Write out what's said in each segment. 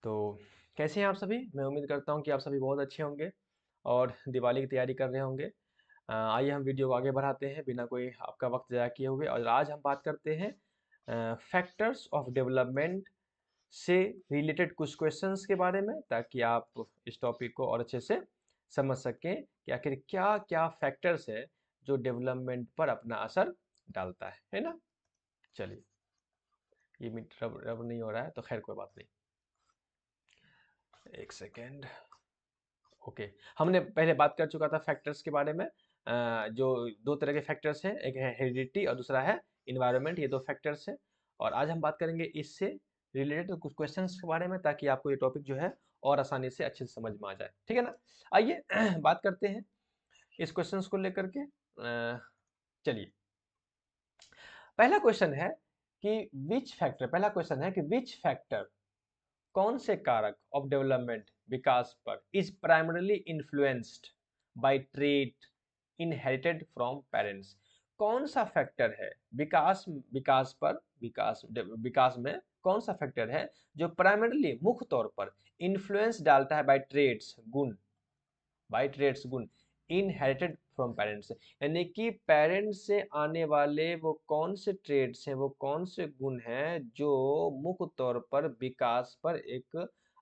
तो कैसे हैं आप सभी? मैं उम्मीद करता हूँ कि आप सभी बहुत अच्छे होंगे और दिवाली की तैयारी कर रहे होंगे। आइए हम वीडियो को आगे बढ़ाते हैं बिना कोई आपका वक्त ज़ाया किए हुए और आज हम बात करते हैं फैक्टर्स ऑफ डेवलपमेंट से रिलेटेड कुछ क्वेश्चंस के बारे में, ताकि आप इस टॉपिक को और अच्छे से समझ सकें कि आखिर क्या-क्या फैक्टर्स है जो डेवलपमेंट पर अपना असर डालता है ना? चलिए, ये मिनट रब रब नहीं हो रहा है तो खैर कोई बात नहीं। एक सेकेंड। ओके। हमने पहले बात कर चुका था फैक्टर्स के बारे में। जो दो तरह के फैक्टर्स हैं, एक है हेरिडिटी और दूसरा है इन्वायरमेंट। ये दो फैक्टर्स हैं और आज हम बात करेंगे इससे रिलेटेड कुछ क्वेश्चंस के बारे में, ताकि आपको ये टॉपिक जो है और आसानी से अच्छे से समझ में आ जाए। ठीक है ना? आइए बात करते हैं इस क्वेश्चंस को लेकर के। चलिए, पहला क्वेश्चन है कि विच फैक्टर, कौन से कारक ऑफ डेवलपमेंट विकास पर is primarily influenced by trait inherited from parents? कौन सा फैक्टर है विकास विकास पर विकास में कौन सा फैक्टर है जो प्राइमरीली मुख्य तौर पर इन्फ्लुएंस डालता है बाय ट्रेड्स गुण इनहेरिटेड फ्रॉम पेरेंट्स, यानी कि पेरेंट्स से आने वाले वो कौन से ट्रेड्स हैं, वो कौन से गुण हैं जो मुख्य तौर पर विकास पर एक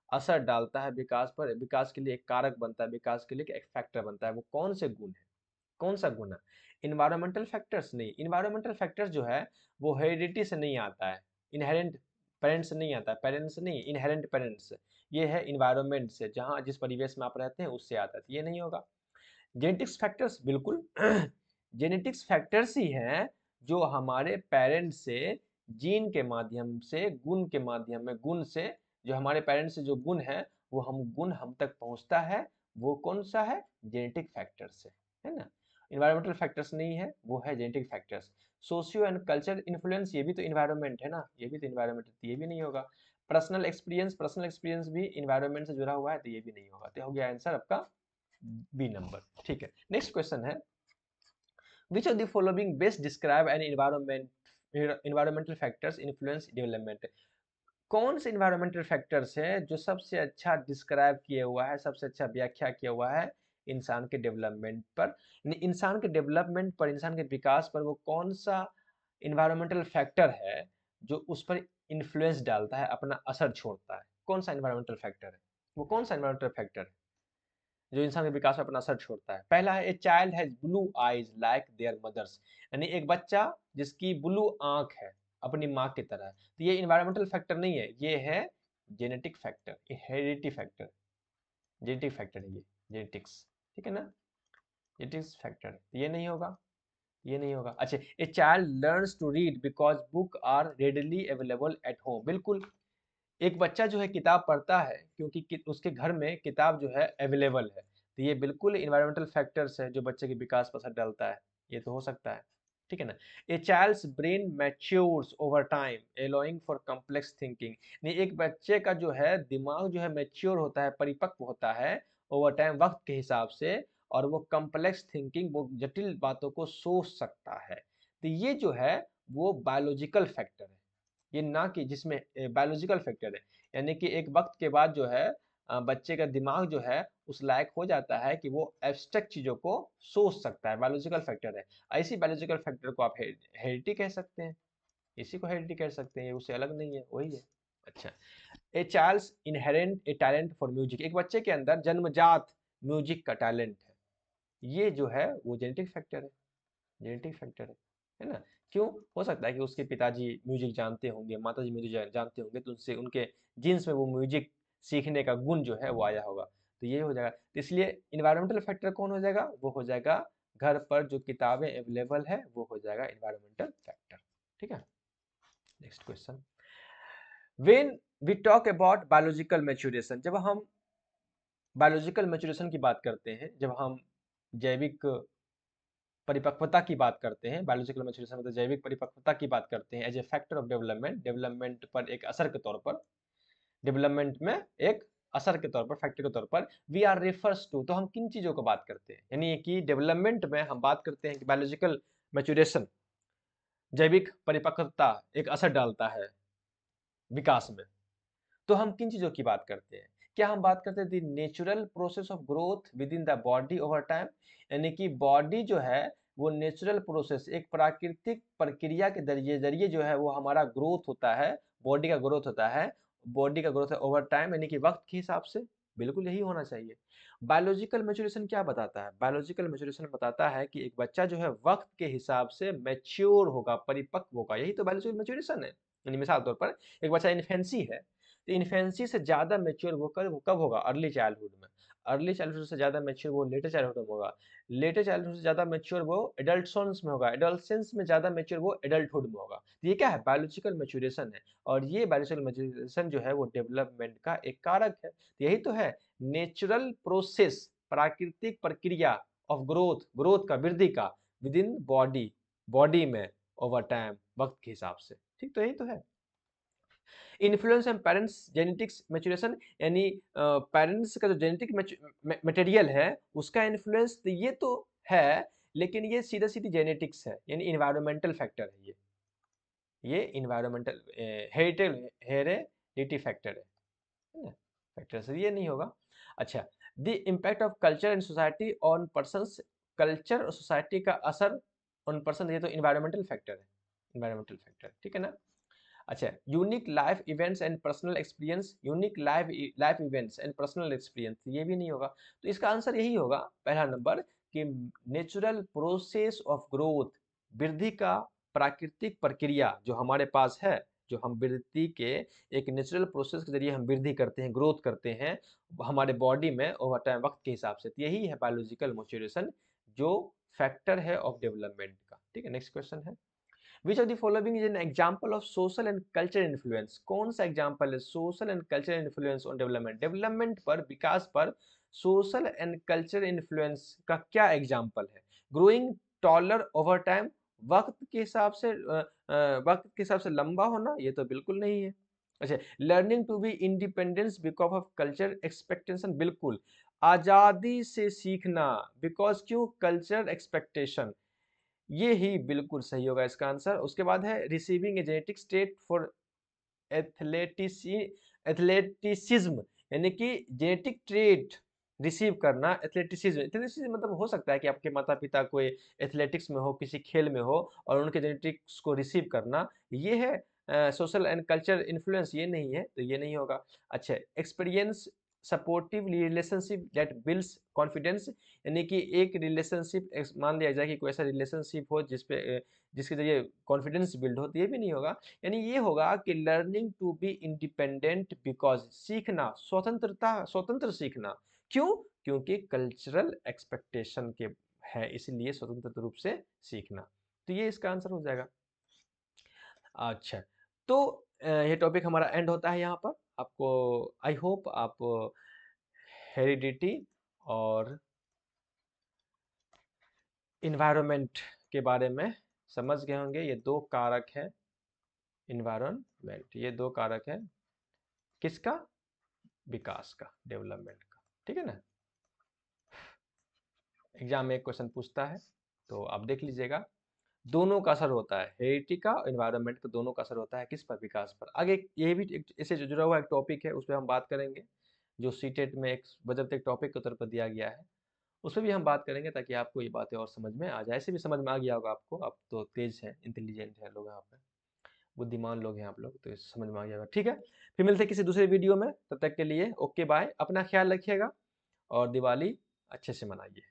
असर डालता है, विकास के लिए एक कारक बनता है, विकास के लिए एक फैक्टर बनता है। वो कौन से गुण है, कौन सा गुण है? इन्वायरमेंटल फैक्टर्स नहीं। इन्वायरमेंटल फैक्टर्स जो है वो हेरिडिटी से नहीं आता है, इनहेरेंट पेरेंट्स से नहीं आता है, पेरेंट्स से नहीं, इनहेरेंट पेरेंट्स से। ये है इन्वायरमेंट से, जहाँ जिस परिवेश में आप रहते हैं उससे आता है, तो ये नहीं होगा। जेनेटिक्स फैक्टर्स, बिल्कुल जेनेटिक्स फैक्टर्स ही हैं जो हमारे पेरेंट्स से जीन के माध्यम से, गुण के माध्यम में, गुण से, जो हमारे पेरेंट्स से जो गुण है वो गुण हम तक पहुंचता है। वो कौन सा है? जेनेटिक फैक्टर्स है ना? इन्वायरमेंटल फैक्टर्स नहीं है, वो है genetic factors. Socio and culture influence, ये भी तो इन्वायरमेंट है ना, ये भी तो इन्वायरमेंट है, तो ये भी नहीं होगा। पर्सनल एक्सपीरियंस भी इन्वायरमेंट से जुड़ा हुआ है, तो ये भी नहीं होगा। तो हो गया आंसर आपका बी नंबर। ठीक है, नेक्स्ट क्वेश्चन है, which of the following best describe N environmental factors influence development? कौन से इन्वायरमेंटल फैक्टर्स है जो सबसे अच्छा डिस्क्राइब किया हुआ है, सबसे अच्छा व्याख्या किया हुआ है इंसान के डेवलपमेंट पर? इंसान के डेवलपमेंट पर, इंसान के विकास पर वो कौन सा इन्वायरमेंटल फैक्टर है जो उस पर इन्फ्लुएंस डालता है, अपना असर छोड़ता है? कौन सा इन्वायरमेंटल फैक्टर है? वो कौन सा इन्वायरमेंटल फैक्टर है जो इंसान के विकास में अपना असर छोड़ता है? पहला है, a child has blue eyes like their mother's, यानी एक बच्चा जिसकी ब्लू आंख है अपनी माँ की तरह। तो ये इन्वायरमेंटल फैक्टर नहीं है, ये है genetic factor, heredity factor, genetic factor है ये, जेनेटिक्स। ठीक है ना? जेनेटिक्स फैक्टर, ये नहीं होगा, ये नहीं होगा। अच्छा, a child learns to read because book are readily available at home, बिल्कुल। एक बच्चा जो है किताब पढ़ता है क्योंकि उसके घर में किताब जो है अवेलेबल है, तो ये बिल्कुल इन्वायरमेंटल फैक्टर्स है जो बच्चे के विकास पर असर डालता है, ये तो हो सकता है। ठीक है ना? A child's brain matures over time allowing for complex thinking, नहीं, एक बच्चे का जो है दिमाग जो है मैच्योर होता है, परिपक्व होता है ओवर टाइम, वक्त के हिसाब से, और वो कॉम्प्लेक्स थिंकिंग, वो जटिल बातों को सोच सकता है। तो ये जो है वो बायोलॉजिकल फैक्टर है, ये ना कि जिसमें बायोलॉजिकल फैक्टर है, यानी कि एक वक्त के बाद जो है बच्चे का दिमाग जो है उस लायक हो जाता है कि वो एब्स्ट्रैक्ट चीजों को सोच सकता है, बायोलॉजिकल फैक्टर है। ऐसी बायोलॉजिकल फैक्टर को आप हेरिडिटी कह सकते हैं, इसी को हेरिडिटी कह सकते हैं, ये उससे अलग नहीं है, वही है। अच्छा, a child's inherent a talent for music, एक बच्चे के अंदर जन्मजात म्यूजिक का टैलेंट है, ये जो है वो जेनेटिक फैक्टर है, जेनेटिक फैक्टर है ना? क्यों? हो सकता है कि उसके पिताजी म्यूजिक जानते होंगे, माताजी म्यूजिक जानते होंगे, तो उनसे उनके जीन्स में वो म्यूजिक सीखने का गुण जो है वो आया होगा, तो ये हो जाएगा। तो इसलिए इन्वायरमेंटल फैक्टर कौन हो जाएगा? वो हो जाएगा घर पर जो किताबें अवेलेबल है, वो हो जाएगा इन्वायरमेंटल फैक्टर। ठीक है, next question, when we talk about biological maturation, जब हम बायोलॉजिकल मैच्योरेशन की बात करते हैं, जब हम जैविक परिपक्वता की बात करते हैं, बायोलॉजिकल मैच्योरेशन मतलब जैविक परिपक्वता की बात करते हैं, as a factor of development, development पर एक असर के तौर पर, डेवलपमेंट में एक असर के तौर पर, फैक्टर के तौर पर, वी आर रेफर्स टू, तो हम किन चीजों को बात करते हैं? यानी कि डेवलपमेंट में हम बात करते हैं कि बायोलॉजिकल मैच्योरेशन, जैविक परिपक्वता एक असर डालता है विकास में, तो हम किन चीज़ों की बात करते हैं? क्या हम बात करते हैं the natural process of growth with in the body over time, यानी कि बॉडी जो है वो नेचुरल प्रोसेस, एक प्राकृतिक प्रक्रिया के ज़रिए जो है वो हमारा ग्रोथ होता है, बॉडी का ग्रोथ होता है, बॉडी का ग्रोथ है ओवर टाइम यानी कि वक़्त के हिसाब से, बिल्कुल यही होना चाहिए। बायोलॉजिकल मैच्योरेशन क्या बताता है? बायोलॉजिकल मैच्योरेशन बताता है कि एक बच्चा जो है वक़्त के हिसाब से मैच्योर होगा, परिपक्व होगा, यही तो बायोलॉजिकल मैच्योरेशन है। यानी मिसाल के तौर पर एक बच्चा इन्फेंसी है, तो इन्फेंसी से ज़्यादा मैच्योर वो कब होगा? अर्ली चाइल्डहुड में। अर्ली चाइल्डहुड से ज़्यादा मैच्योर वो लेटर चाइल्डहुड में होगा। लेटर चाइल्डहुड से ज़्यादा मैच्योर वो एडल्टसन्स में होगा। एडोलसेंस में ज़्यादा मैच्योर वो एडल्टहुड में होगा। तो ये क्या है? बायोलॉजिकल मैच्योरेशन है और ये बायोलॉजिकल मैच्योरेशन जो है वो डेवलपमेंट का एक कारक है। तो यही तो है नेचुरल प्रोसेस, प्राकृतिक प्रक्रिया ऑफ ग्रोथ, ग्रोथ का, वृद्धि का विद इन बॉडी, बॉडी में ओवर टाइम, वक़्त के हिसाब से। ठीक, तो यही तो है। Influence and parents genetics maturation, यानी पेरेंट्स का जो जेनेटिक मटेरियल है उसका इन्फ्लुएंस तो ये तो है, लेकिन ये सीधा-सीधी जेनेटिक्स है, यानी एनवायरमेंटल फैक्टर है ये एनवायरमेंटल हेरेडिटी फैक्टर है ना? फैक्टर से ये नहीं होगा। अच्छा, the impact of culture and society on persons, culture और सोसाइटी का असर ऑन पर्सन, ये तो एनवायरमेंटल फैक्टर है, एनवायरमेंटल फैक्टर, ठीक है ना? अच्छा, unique life events and personal experience, unique life life events and personal experience, ये भी नहीं होगा। तो इसका आंसर यही होगा पहला नंबर कि नेचुरल प्रोसेस ऑफ ग्रोथ, वृद्धि का प्राकृतिक प्रक्रिया जो हमारे पास है, जो हम वृद्धि के एक नेचुरल प्रोसेस के जरिए हम वृद्धि करते हैं, ग्रोथ करते हैं हमारे बॉडी में ओवर टाइम, वक्त के हिसाब से। तो यही है बायोलॉजिकल मैच्योरेशन, जो फैक्टर है ऑफ डेवलपमेंट का। ठीक है, नेक्स्ट क्वेश्चन है, which of the following is an example of social and culture influence, कौन सा एग्जाम्पल है social and culture influence on development, development पर, विकास पर सोशल एंड कल्चर इन्फ्लुएंस का क्या एग्जाम्पल है? ग्रोइंग टॉलर ओवर टाइम, वक्त के हिसाब से वक्त के हिसाब से लंबा होना, ये तो बिल्कुल नहीं है। अच्छा, learning to be independence because of culture expectation, बिल्कुल आजादी से सीखना, बिकॉज क्यों? कल्चर एक्सपेक्टेशन, ये ही बिल्कुल सही होगा इसका आंसर। उसके बाद है receiving a genetic state for athleticism athleticism, यानी कि जेनेटिक ट्रेट रिसीव करना, एथलेटिसिज्म, एथलेटिसिज्म मतलब हो सकता है कि आपके माता पिता कोई एथलेटिक्स में हो, किसी खेल में हो और उनके जेनेटिक्स को रिसीव करना, ये है सोशल एंड कल्चर इन्फ्लुएंस, ये नहीं है, तो ये नहीं होगा। अच्छा, experience supportive relationship that builds confidence, यानी कि एक रिलेशनशिप, मान लिया जाए कि कोई ऐसा रिलेशनशिप हो जिसपे जिसके जरिए कॉन्फिडेंस बिल्ड हो, तो ये भी नहीं होगा। यानी ये होगा कि learning to be independent because, सीखना, स्वतंत्रता, स्वतंत्र सीखना, क्यों? क्योंकि कल्चरल एक्सपेक्टेशन के है, इसलिए स्वतंत्र रूप से सीखना। तो ये इसका आंसर हो जाएगा। अच्छा, तो ये टॉपिक हमारा एंड होता है यहाँ पर। आपको आई होप आप हेरिडिटी और इन्वायरमेंट के बारे में समझ गए होंगे। ये दो कारक हैं, इन्वायरमेंट, ये दो कारक हैं किसका? विकास का, डेवलपमेंट का। ठीक है ना? एग्जाम में एक क्वेश्चन पूछता है तो आप देख लीजिएगा, दोनों का असर होता है, हेरिडिटी का और एनवायरनमेंट का, दोनों का असर होता है किस पर? विकास पर। आगे ये भी इससे जुड़ा हुआ एक टॉपिक है, उस पर हम बात करेंगे, जो सीटेट में एक बजट एक टॉपिक के तौर पर दिया गया है, उस पर भी हम बात करेंगे ताकि आपको ये बातें और समझ में आ जाए। ऐसे भी समझ में आ गया होगा आपको, आप तो तेज हैं, इंटेलिजेंट हैं लोग, यहाँ पे बुद्धिमान लोग हैं आप लोग, तो समझ में आ गया होगा। ठीक है, फिर मिलते हैं किसी दूसरे वीडियो में, तब तक के लिए ओके बाय, अपना ख्याल रखिएगा और दिवाली अच्छे से मनाइए।